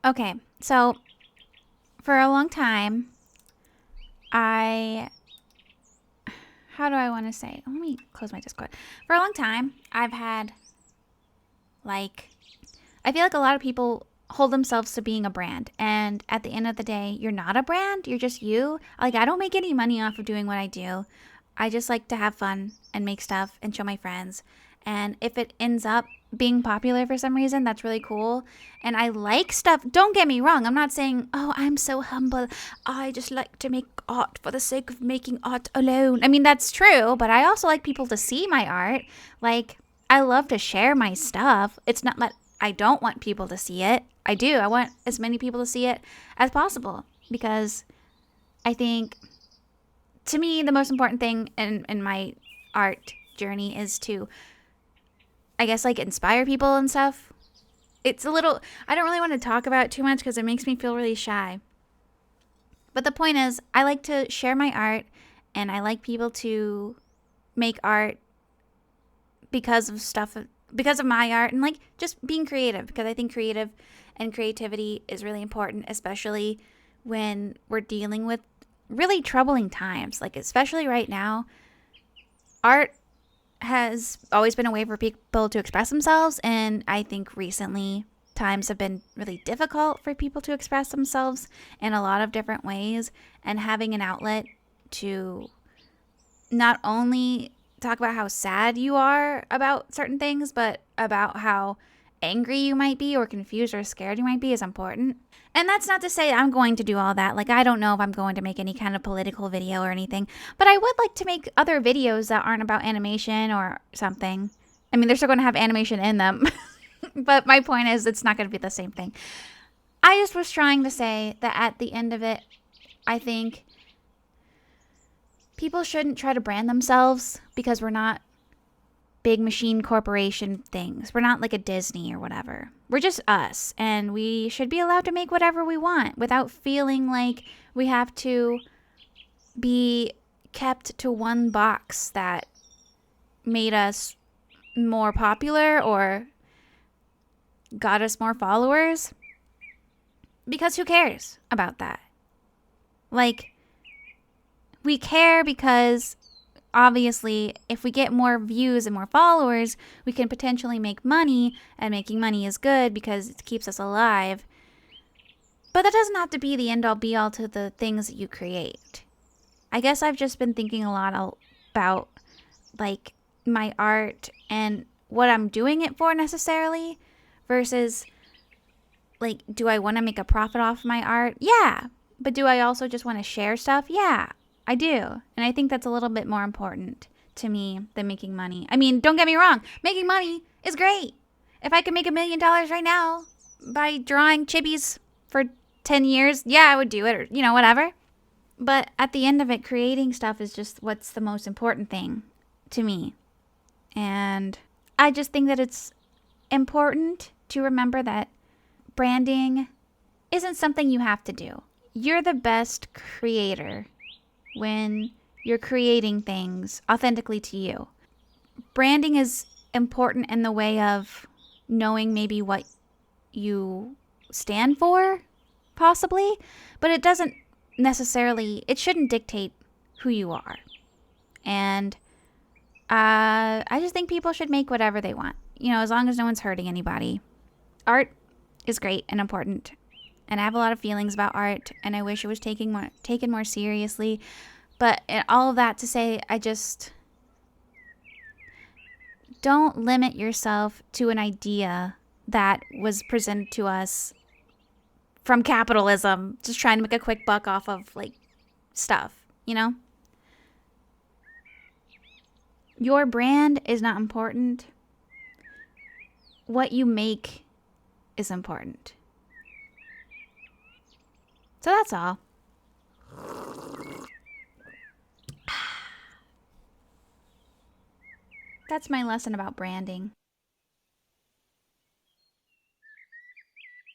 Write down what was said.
Okay, so for a long time, I. How do I want to say? Let me close my Discord. For a long time, I've had, like, I feel like a lot of people hold themselves to being a brand. And at the end of the day, you're not a brand. You're just you. Like, I don't make any money off of doing what I do. I just like to have fun and make stuff and show my friends. And if it ends up being popular for some reason, that's really cool. And I like stuff. Don't get me wrong. I'm not saying, oh, I'm so humble. I just like to make art for the sake of making art alone. I mean, that's true. But I also like people to see my art. Like, I love to share my stuff. It's not that I don't want people to see it. I do. I want as many people to see it as possible because I think, to me, the most important thing in my art journey is to, I guess, like, inspire people and stuff. It's a little, I don't really want to talk about it too much because it makes me feel really shy. But the point is, I like to share my art and I like people to make art because of stuff, because of my art and, like, just being creative, because I think creative and creativity is really important, especially when we're dealing with really troubling times. Like, especially right now, art has always been a way for people to express themselves, and I think recently times have been really difficult for people to express themselves in a lot of different ways, and having an outlet to not only talk about how sad you are about certain things, but about how angry you might be or confused or scared you might be is important. And that's not to say I'm going to do all that. Like, I don't know if I'm going to make any kind of political video or anything, but I would like to make other videos that aren't about animation or something. I mean, they're still going to have animation in them, but my point is it's not going to be the same thing. I just was trying to say that at the end of it, I think people shouldn't try to brand themselves because we're not big machine corporation things. We're not like a Disney or whatever. We're just us, and we should be allowed to make whatever we want without feeling like we have to be kept to one box that made us more popular or got us more followers. Because who cares about that? Like, we care because obviously, if we get more views and more followers, we can potentially make money, and making money is good because it keeps us alive. But that doesn't have to be the end-all be-all to the things that you create. I guess I've just been thinking a lot about, like, my art and what I'm doing it for necessarily versus, like, do I want to make a profit off my art? Yeah. But do I also just want to share stuff? Yeah. I do. And I think that's a little bit more important to me than making money. I mean, don't get me wrong. Making money is great. If I could make $1 million right now by drawing chibis for 10 years, yeah, I would do it, or, whatever. But at the end of it, creating stuff is just what's the most important thing to me. And I just think that it's important to remember that branding isn't something you have to do. You're the best creator when you're creating things authentically to you. Branding is important in the way of knowing maybe what you stand for, possibly, but it doesn't necessarily, it shouldn't dictate who you are. And I just think people should make whatever they want, as long as no one's hurting anybody. Art is great and important. And I have a lot of feelings about art, and I wish it was taken more seriously. But all of that to say, I just don't limit yourself to an idea that was presented to us from capitalism, just trying to make a quick buck off of, like, stuff, Your brand is not important. What you make is important. So that's all. That's my lesson about branding.